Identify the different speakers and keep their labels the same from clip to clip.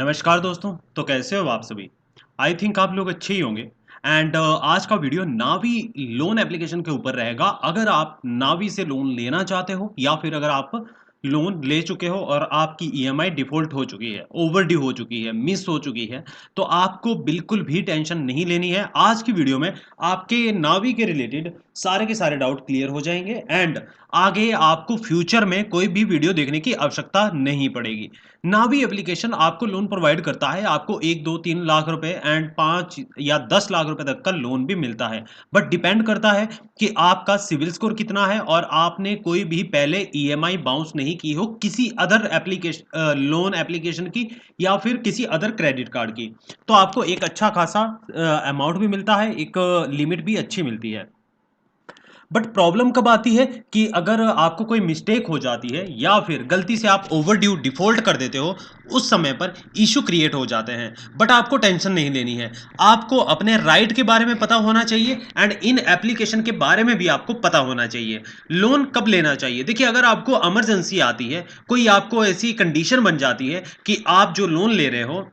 Speaker 1: नमस्कार दोस्तों। तो कैसे हो आप सभी? आई थिंक आप लोग अच्छे ही होंगे। एंड आज का वीडियो नावी लोन एप्लीकेशन के ऊपर रहेगा। अगर आप नावी से लोन लेना चाहते हो या फिर अगर आप लोन ले चुके हो और आपकी ईएमआई डिफ़ॉल्ट हो चुकी है, ओवरड्यू हो चुकी है, मिस हो चुकी है, तो आपको बिल्कुल भी टेंशन नहीं लेनी है। आज की वीडियो में आपके नावी के रिलेटेड सारे के सारे डाउट क्लियर हो जाएँगे एंड आगे आपको फ्यूचर में कोई भी वीडियो देखने की आवश्यकता नहीं पड़ेगी। नावी एप्लीकेशन आपको लोन प्रोवाइड करता है। आपको 1, 2, 3 लाख रुपए एंड 5 या 10 लाख रुपए तक का लोन भी मिलता है। बट डिपेंड करता है कि आपका सिविल स्कोर कितना है और आपने कोई भी पहले ईएमआई बाउंस नहीं की हो किसी अदर लोन एप्लीकेशन की या फिर किसी अदर क्रेडिट कार्ड की। तो आपको एक अच्छा खासा अमाउंट भी मिलता है, एक लिमिट भी अच्छी मिलती है। बट प्रॉब्लम कब आती है कि अगर आपको कोई मिस्टेक हो जाती है या फिर गलती से आप ओवरड्यू डिफॉल्ट कर देते हो, उस समय पर इशू क्रिएट हो जाते हैं। बट आपको टेंशन नहीं लेनी है। आपको अपने राइट के बारे में पता होना चाहिए एंड इन एप्लीकेशन के बारे में भी आपको पता होना चाहिए। लोन कब लेना चाहिए? देखिए, अगर आपको इमरजेंसी आती है, कोई आपको ऐसी कंडीशन बन जाती है कि आप जो लोन ले रहे हो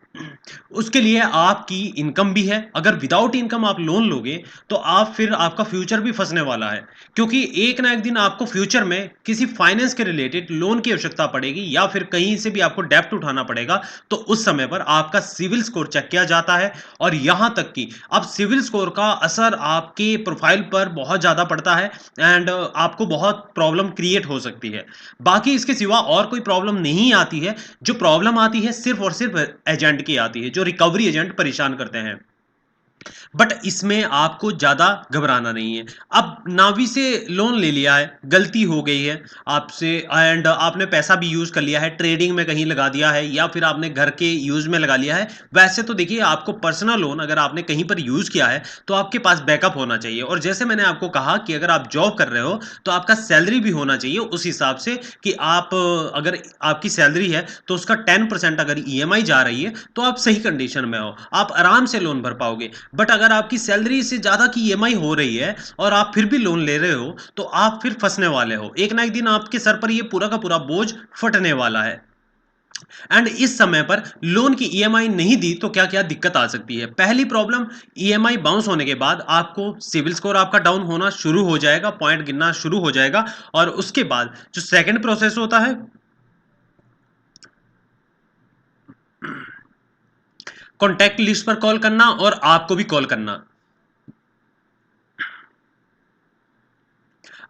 Speaker 1: उसके लिए आपकी इनकम भी है। अगर विदाउट इनकम आप लोन लोगे तो आप फिर आपका फ्यूचर भी फंसने वाला है, क्योंकि एक ना एक दिन आपको फ्यूचर में किसी फाइनेंस के रिलेटेड लोन की आवश्यकता पड़ेगी या फिर कहीं से भी आपको डेब्ट उठाना पड़ेगा। तो उस समय पर आपका सिविल स्कोर चेक किया जाता है और यहां तक कि अब सिविल स्कोर का असर आपके प्रोफाइल पर बहुत ज्यादा पड़ता है एंड आपको बहुत प्रॉब्लम क्रिएट हो सकती है। बाकी इसके सिवा और कोई प्रॉब्लम नहीं आती है। जो प्रॉब्लम आती है सिर्फ और सिर्फ एजेंट की आती है, जो रिकवरी एजेंट परेशान करते हैं। बट इसमें आपको ज़्यादा घबराना नहीं है। अब नावी से लोन ले लिया है, गलती हो गई है आपसे एंड आपने पैसा भी यूज़ कर लिया है, ट्रेडिंग में कहीं लगा दिया है या फिर आपने घर के यूज़ में लगा लिया है। वैसे तो देखिए, आपको पर्सनल लोन अगर आपने कहीं पर यूज़ किया है, तो आपके पास बैकअप होना चाहिए और जैसे मैंने आपको कहा कि अगर आप जॉब कर रहे हो, तो आपका सैलरी भी होना चाहिए उस हिसाब से कि आप अगर आपकी सैलरी है, तो उसका 10% अगर ईएमआई जा रही है, तो आप सही कंडीशन में हो, आप आराम से लोन भर पाओगे। बट अगर आपकी सैलरी से ज़्यादा की ईएमआई हो रही है और आप फिर भी लोन ले रहे हो, तो आप फिर फँसने वाले हो। एक ना एक दिन आपके सर पर ये पूरा का पूरा बोझ फटने वाला है। एंड इस समय पर लोन की ईएमआई नहीं दी तो क्या-क्या दिक्कत आ सकती है। पहली प्रॉब्लम, ईएमआई बाउंस होने के बाद आपको सिविल स्कोर आपका डाउन होना शुरू हो जाएगा, पॉइंट गिनना शुरू हो जाएगा और उसके बाद जो सेकंड प्रोसेस होता है, कॉन्टैक्ट लिस्ट पर कॉल करना और आपको भी कॉल करना।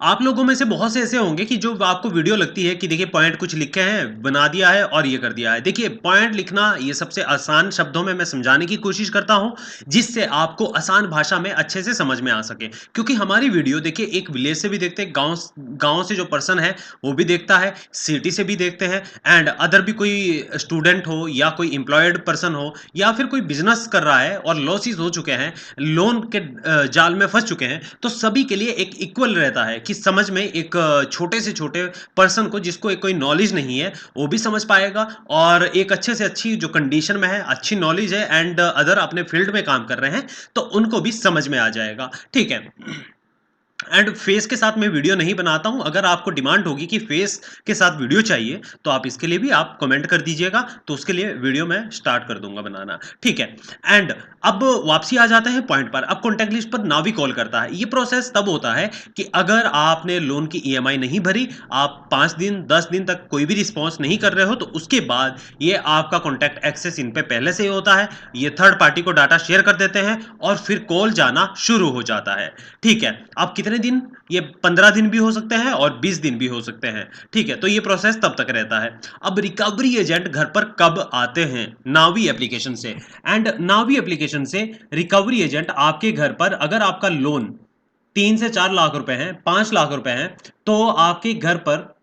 Speaker 1: आप लोगों में से बहुत से ऐसे होंगे कि जो आपको वीडियो लगती है कि देखिए पॉइंट कुछ लिखे हैं, बना दिया है और ये कर दिया है। देखिए, पॉइंट लिखना ये सबसे आसान शब्दों में मैं समझाने की कोशिश करता हूँ, जिससे आपको आसान भाषा में अच्छे से समझ में आ सके। क्योंकि हमारी वीडियो देखिए एक विलेज से भी देखते हैं, गाँव से जो पर्सन है वो भी देखता है, सिटी से भी देखते हैं एंड अदर भी कोई स्टूडेंट हो या कोई एम्प्लॉयड पर्सन हो या फिर कोई बिज़नेस कर रहा है और लॉसेस हो चुके हैं, लोन के जाल में फँस चुके हैं, तो सभी के लिए एक इक्वल रहता है कि समझ में एक छोटे से छोटे पर्सन को जिसको एक कोई नॉलेज नहीं है, वो भी समझ पाएगा और एक अच्छे से अच्छी जो कंडीशन में है, अच्छी नॉलेज है एंड अदर अपने फील्ड में काम कर रहे हैं, तो उनको भी समझ में आ जाएगा। ठीक है? एंड फेस के साथ मैं वीडियो नहीं बनाता हूं। अगर आपको डिमांड होगी कि फेस के साथ वीडियो चाहिए, तो आप इसके लिए भी आप कमेंट कर दीजिएगा, तो उसके लिए वीडियो मैं स्टार्ट कर दूंगा बनाना। ठीक है? एंड अब वापसी आ जाते हैं पॉइंट पर। अब कॉन्टैक्ट लिस्ट पर नावी कॉल करता है। ये प्रोसेस तब होता है कि अगर आपने लोन की ईएमआई नहीं भरी, आप 5 दिन 10 दिन तक कोई भी रिस्पॉन्स नहीं कर रहे हो, तो उसके बाद ये आपका कॉन्टैक्ट एक्सेस इन पे पहले से ही होता है। ये थर्ड पार्टी को डाटा शेयर कर देते हैं और फिर कॉल जाना शुरू हो जाता है। ठीक है? अब कितने दिन? ये 15 दिन भी हो सकते हैं और 20 दिन भी हो सकते हैं। ठीक है? तो ये प्रोसेस तब तक रहता है। अब रिकवरी एजेंट घर पर कब आते हैं? नावी एप्लीकेशन से। एंड नावी एप्लीकेशन से रिकवरी एजेंट आपके घर पर, अगर आपका लोन 3 से 4 लाख रुपए हैं, 5 लाख रुपए हैं, तो आपके घर पर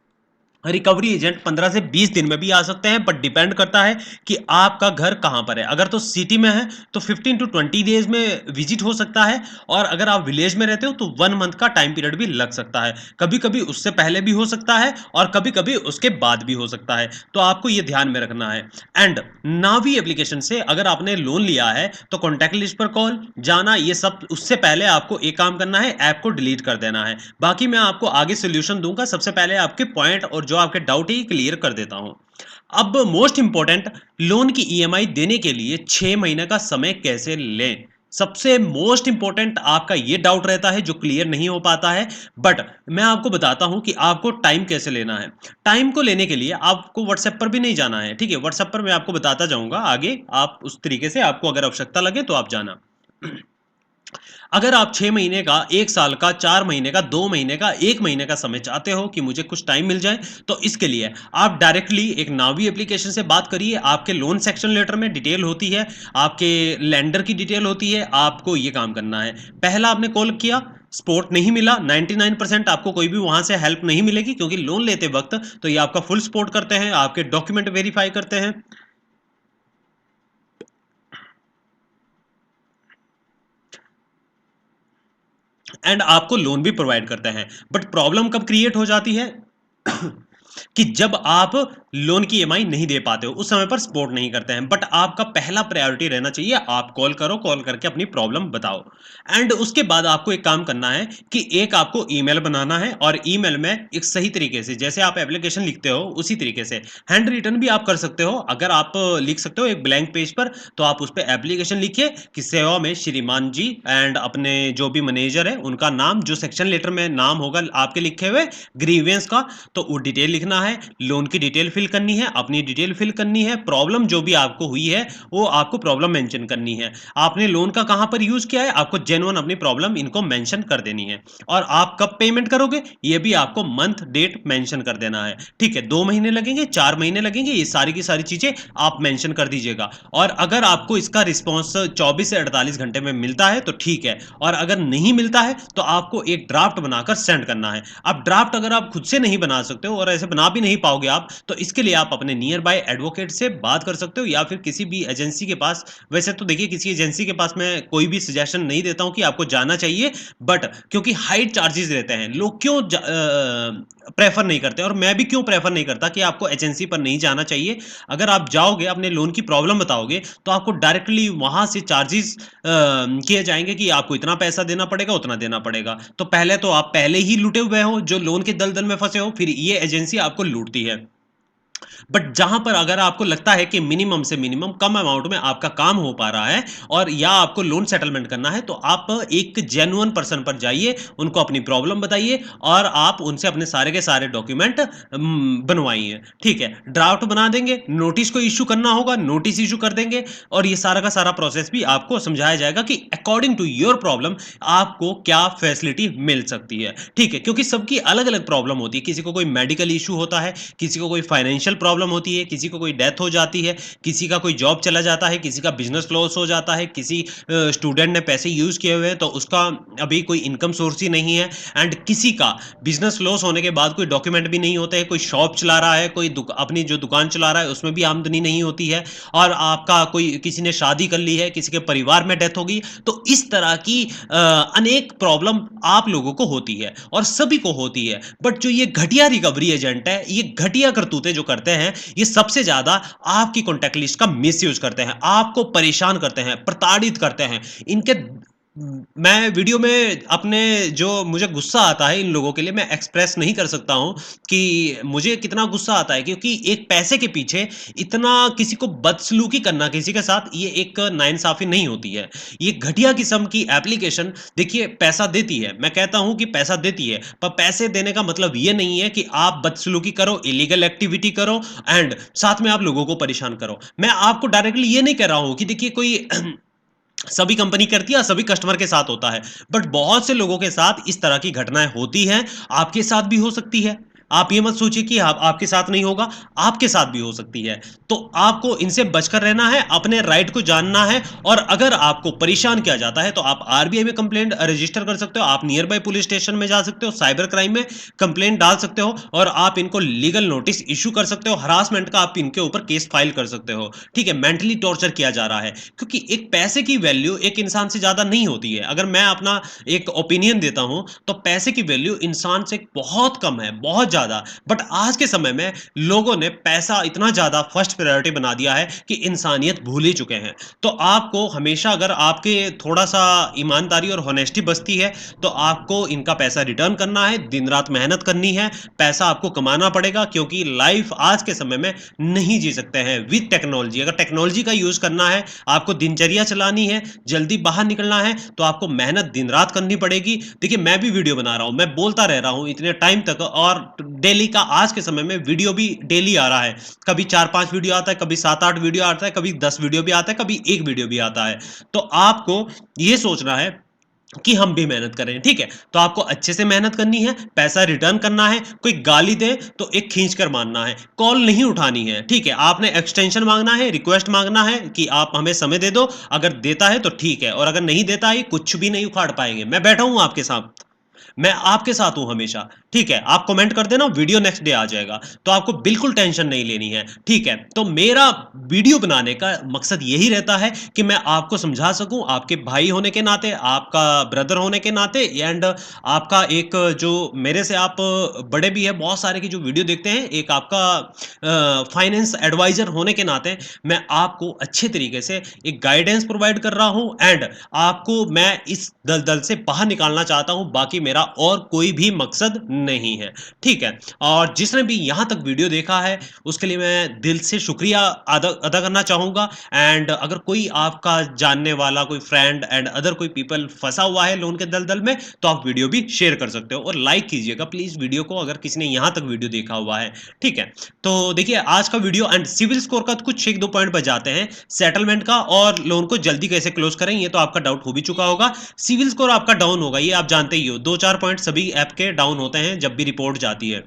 Speaker 1: रिकवरी एजेंट 15 से 20 दिन में भी आ सकते हैं, बट डिपेंड करता है कि आपका घर कहाँ पर है। अगर तो सिटी में है तो 15 टू 20 डेज में विजिट हो सकता है और अगर आप विलेज में रहते हो तो 1 मंथ का टाइम पीरियड भी लग सकता है। कभी-कभी उससे पहले भी हो सकता है और कभी-कभी उसके बाद भी हो सकता है। तो आपको ये ध्यान में रखना है। एंड नावी एप्लीकेशन से अगर आपने लोन लिया है तो कॉन्टैक्ट लिस्ट पर कॉल जाना, ये सब उससे पहले आपको एक काम करना है, ऐप को डिलीट कर देना है। बाकी मैं आपको आगे सॉल्यूशन दूंगा। सबसे पहले आपके पॉइंट और जो जो आपके डाउट है क्लियर कर देता हूँ। अब मोस्ट इंपॉर्टेंट, लोन की ईएमआई देने के लिए 6 महीने का समय कैसे लें? सबसे मोस्ट इंपॉर्टेंट आपका ये डाउट रहता है जो क्लियर नहीं हो पाता है, बट मैं आपको बताता हूं कि आपको टाइम कैसे लेना है। टाइम को लेने के लिए आपको व्हाट्सएप पर भी नहीं जाना है, ठीक है? व्हाट्सएप पर मैं आपको बताता जाऊंगा आगे, आप उस तरीके से आपको अगर आवश्यकता लगे तो आप जाना। अगर आप 6 महीने का, 1 साल का, 4 महीने का, 2 महीने का, 1 महीने का समय चाहते हो कि मुझे कुछ टाइम मिल जाए, तो इसके लिए आप डायरेक्टली एक नावी एप्लीकेशन से बात करिए। आपके लोन सेक्शन लेटर में डिटेल होती है, आपके लेंडर की डिटेल होती है। आपको ये काम करना है। पहला आपने कॉल किया, सपोर्ट नहीं मिला, 99% आपको कोई भी वहां से हेल्प नहीं मिलेगी, क्योंकि लोन लेते वक्त तो ये आपका फुल सपोर्ट करते हैं, आपके डॉक्यूमेंट वेरीफाई करते हैं एंड आपको लोन भी प्रोवाइड करते हैं। बट प्रॉब्लम कब क्रिएट हो जाती है कि जब आप लोन की ईएमआई नहीं दे पाते हो, उस समय पर सपोर्ट नहीं करते हैं। बट आपका पहला प्रायोरिटी रहना चाहिए, आप कॉल करो, कॉल करके अपनी प्रॉब्लम बताओ। एंड उसके बाद आपको एक काम करना है कि एक आपको ईमेल बनाना है, और ईमेल में एक सही तरीके से, जैसे आप एप्लीकेशन लिखते हो उसी तरीके से, हैंड रिटन भी आप कर सकते हो। अगर आप लिख सकते हो एक ब्लैंक पेज पर, तो आप उस पर एप्लीकेशन लिखिए कि सेवा में श्रीमान जी, एंड अपने जो भी मैनेजर है उनका नाम, जो सेक्शन लेटर में नाम होगा आपके लिखे हुए ग्रीवेंस का, तो वो डिटेल लिखना है, लोन की डिटेल फिल करनी है, अपनी डिटेल फिल करनी है, प्रॉब्लम जो भी आपको हुई है वो आपको प्रॉब्लम मेंशन करनी है, आपने लोन का कहां पर यूज किया है, आपको जेन्युइन अपनी प्रॉब्लम इनको मेंशन कर देनी है। और आप कब पेमेंट करोगे ये भी आपको मंथ डेट मेंशन कर देना है, ठीक है? 2 महीने लगेंगे, 4 महीने लगेंगे, ये सारी की सारी चीजें आप मेंशन कर दीजिएगा। और अगर आपको इसका रिस्पॉन्स 24 से 48 घंटे में मिलता है तो ठीक है, और अगर नहीं मिलता है तो आपको एक ड्राफ्ट बनाकर सेंड करना है। अब ड्राफ्ट अगर आप खुद से नहीं बना सकते हो, और ऐसे बना भी नहीं पाओगे आप, तो इसके लिए आप अपने नियर बाय एडवोकेट से बात कर सकते हो, या फिर किसी भी एजेंसी के पास। वैसे तो देखिए, किसी एजेंसी के पास मैं कोई भी सजेशन नहीं देता हूं कि आपको जाना चाहिए, बट क्योंकि हाई चार्जेस रहते हैं, लोग क्यों प्रेफर नहीं करते, और मैं भी क्यों प्रेफर नहीं करता कि आपको एजेंसी पर नहीं जाना चाहिए। अगर आप जाओगे, अपने लोन की प्रॉब्लम बताओगे, तो आपको डायरेक्टली वहां से चार्जेस किए जाएंगे कि आपको इतना पैसा देना पड़ेगा, उतना देना पड़ेगा। तो पहले तो आप पहले ही लूटे हुए हो, जो लोन के दलदल में फंसे हो, फिर ये एजेंसी आपको लूटती है। बट जहां पर अगर आपको लगता है कि मिनिमम से मिनिमम कम अमाउंट में आपका काम हो पा रहा है, और या आपको लोन सेटलमेंट करना है, तो आप एक जेन्युइन पर्सन पर जाइए, उनको अपनी प्रॉब्लम बताइए, और आप उनसे अपने सारे के सारे डॉक्यूमेंट बनवाइए, ठीक है? ड्राफ्ट बना देंगे, नोटिस को इश्यू करना होगा, नोटिस इश्यू कर देंगे, और ये सारा का सारा प्रोसेस भी आपको समझाया जाएगा कि अकॉर्डिंग टू योर प्रॉब्लम आपको क्या फैसिलिटी मिल सकती है, ठीक है? क्योंकि सबकी अलग अलग प्रॉब्लम होती है, किसी को कोई मेडिकल इशू होता है, किसी को कोई फाइनेंशियल प्रॉब्लम होती है, किसी को कोई डेथ हो जाती है, किसी का कोई जॉब चला जाता है, किसी का बिजनेस लॉस हो जाता है, किसी स्टूडेंट ने पैसे यूज किए हुए हैं तो उसका अभी कोई इनकम सोर्स ही नहीं है, एंड किसी का बिजनेस लॉस होने के बाद कोई डॉक्यूमेंट भी नहीं होते हैं, कोई शॉप चला रहा है, कोई अपनी जो दुकान चला रहा है उसमें भी आमदनी नहीं होती है, और आपका कोई, किसी ने शादी कर ली है, किसी के परिवार में डेथ होगी, तो इस तरह की अनेक प्रॉब्लम आप लोगों को होती है, और सभी को होती है। बट जो ये घटिया रिकवरी एजेंट है, ये घटिया करतूतें जो करते हैं, ये सबसे ज्यादा आपकी कॉन्टैक्ट लिस्ट का मिसयूज करते हैं, आपको परेशान करते हैं, प्रताड़ित करते हैं। इनके मैं वीडियो में अपने, जो मुझे गुस्सा आता है इन लोगों के लिए, मैं एक्सप्रेस नहीं कर सकता हूं कि मुझे कितना गुस्सा आता है, क्योंकि एक पैसे के पीछे इतना किसी को बदसलूकी करना किसी के साथ, ये एक नाइंसाफी नहीं होती है। ये घटिया किस्म की एप्लीकेशन, देखिए, पैसा देती है, मैं कहता हूं कि पैसा देती है, पर पैसे देने का मतलब ये नहीं है कि आप बदसलूकी करो, इलीगल एक्टिविटी करो, एंड साथ में आप लोगों को परेशान करो। मैं आपको डायरेक्टली ये नहीं कह रहा हूं कि देखिए कोई सभी कंपनी करती है, सभी कस्टमर के साथ होता है, बट बहुत से लोगों के साथ इस तरह की घटनाएं होती हैं, आपके साथ भी हो सकती है। आप ये मत सोचिए कि आपके साथ नहीं होगा, आपके साथ भी हो सकती है। तो आपको इनसे बचकर रहना है, अपने राइट को जानना है, और अगर आपको परेशान किया जाता है तो आप आरबीआई में कंप्लेंट रजिस्टर कर सकते हो, आप नियर बाय पुलिस स्टेशन में जा सकते हो, साइबर क्राइम में कंप्लेंट डाल सकते हो, और आप इनको लीगल नोटिस इशू कर सकते हो, हरासमेंट का आप इनके ऊपर केस फाइल कर सकते हो, ठीक है? मेंटली टॉर्चर किया जा रहा है, क्योंकि एक पैसे की वैल्यू एक इंसान से ज्यादा नहीं होती है। अगर मैं अपना एक ओपिनियन देता हूं, तो पैसे की वैल्यू इंसान से बहुत कम है, बहुत ज़्यादा। बट आज के समय में लोगों ने पैसा इतना ज़्यादा फर्स्ट प्रायोरिटी बना दिया है कि इंसानियत भूल ही चुके हैं। तो आपको हमेशा अगर आपके थोड़ा-सा ईमानदारी और हॉनेस्टी बचती है, तो आपको इनका पैसा रिटर्न करना है, दिन-रात मेहनत करनी है, पैसा आपको कमाना पड़ेगा क्योंकि लाइफ़ आज के समय में नहीं जी सकते हैं विद टेक्नोलॉजी। अगर टेक्नोलॉजी का यूज़ करना है, आपको दिनचर्या चलानी है, जल्दी बाहर निकलना है, तो आपको मेहनत दिन-रात करनी पड़ेगी। देखिए, मैं भी वीडियो बना रहा हूँ, मैं बोलता रह रहा हूँ इतने टाइम तक और डेली का आज के समय में वीडियो भी डेली आ रहा है। कभी 4-5 वीडियो आता है, कभी 7-8 वीडियो आता है, कभी 10 वीडियो भी आता है, कभी 1 वीडियो भी आता है। तो आपको ये सोचना है कि हम भी मेहनत करें, ठीक है? तो आपको अच्छे से मेहनत करनी है, पैसा रिटर्न करना है, कोई गाली दे तो एक खींच कर मारना है, कॉल नहीं उठानी है, ठीक है? आपने एक्सटेंशन माँगना है, रिक्वेस्ट माँगना है कि आप हमें समय दे दो, अगर देता है तो ठीक है और अगर नहीं देता है, कुछ भी नहीं उखाड़ पाएँगे। मैं बैठा हूँ आपके साथ। मैं आपके साथ हूँ हमेशा, ठीक है? आप कमेंट कर देना, वीडियो नेक्स्ट डे आ जाएगा। तो आपको बिल्कुल टेंशन नहीं लेनी है, ठीक है? तो मेरा वीडियो बनाने का मकसद यही रहता है कि मैं आपको समझा सकूँ, आपके भाई होने के नाते, आपका ब्रदर होने के नाते एंड आपका एक जो मेरे से आप बड़े भी हैं, बहुत सारे की जो वीडियो देखते हैं, एक आपका फाइनेंस एडवाइज़र होने के नाते मैं आपको अच्छे तरीके से एक गाइडेंस प्रोवाइड कर रहा हूँ एंड आपको मैं इस दलदल से बाहर निकालना चाहता हूँ, बाकी मेरा और कोई भी मकसद नहीं है, ठीक है? और जिसने भी यहाँ तक वीडियो देखा है, उसके लिए मैं दिल से शुक्रिया अदा अदा करना चाहूँगा एंड अगर कोई आपका जानने वाला कोई फ्रेंड एंड अदर कोई पीपल फँसा हुआ है लोन के दलदल में, तो आप वीडियो भी शेयर कर सकते हो और लाइक कीजिएगा प्लीज़ वीडियो को अगर किसी ने यहाँ तक वीडियो देखा हुआ है, ठीक है? तो देखिए आज का वीडियो एंड सिविल स्कोर का कुछ 1-2 पॉइंट बच जाते हैं, सेटलमेंट का और लोन को जल्दी कैसे क्लोज़ करें, ये तो आपका डाउट हो भी चुका होगा। सिविल स्कोर आपका डाउन होगा, ये आप जानते ही हो। 2-4 पॉइंट सभी ऐप के डाउन होते हैं जब भी रिपोर्ट जाती है।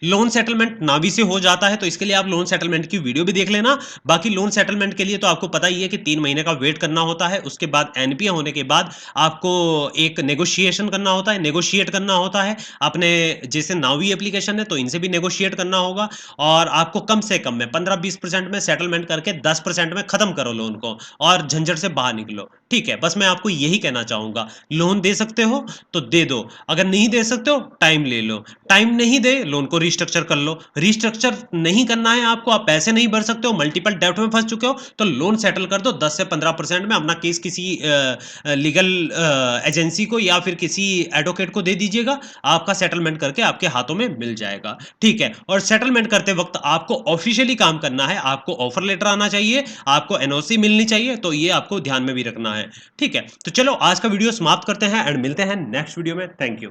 Speaker 1: लोन सेटलमेंट नावी से हो जाता है तो इसके लिए आप लोन सेटलमेंट की वीडियो भी देख लेना। बाकी लोन सेटलमेंट के लिए तो आपको पता ही है कि 3 महीने का वेट करना होता है। उसके बाद एनपीए होने के बाद आपको एक नेगोशिएशन करना होता है, नेगोशिएट करना होता है। आपने जैसे नावी एप्लीकेशन है तो इनसे भी नेगोशिएट करना होगा और आपको कम से कम में 15-20% में सेटलमेंट करके 10% में खत्म करो लोन को और झंझट से बाहर निकलो। ठीक है, बस मैं आपको यही कहना चाहूँगा। लोन दे सकते हो तो दे दो, अगर नहीं दे सकते हो टाइम ले लो। टाइम नहीं दे लोन को रीस्ट्रक्चर कर लो। रीस्ट्रक्चर नहीं करना है आपको, आप पैसे नहीं भर सकते हो, मल्टीपल डेब्ट में फँस चुके हो, तो लोन सेटल कर दो 10 से 15% में अपना केस किसी लीगल एजेंसी को या फिर किसी एडवोकेट को दे दीजिएगा। आपका सेटलमेंट करके आपके हाथों में मिल जाएगा। ठीक है? और सेटलमेंट करते वक़्त आपको ऑफ़िशियली काम करना है, आपको ऑफ़र लेटर आना चाहिए, आपको एनओसी मिलनी चाहिए, तो ये आपको ध्यान में भी रखना है। ठीक है? तो चलो आज का वीडियो समाप्त करते हैं एंड मिलते हैं नेक्स्ट वीडियो में। Thank you.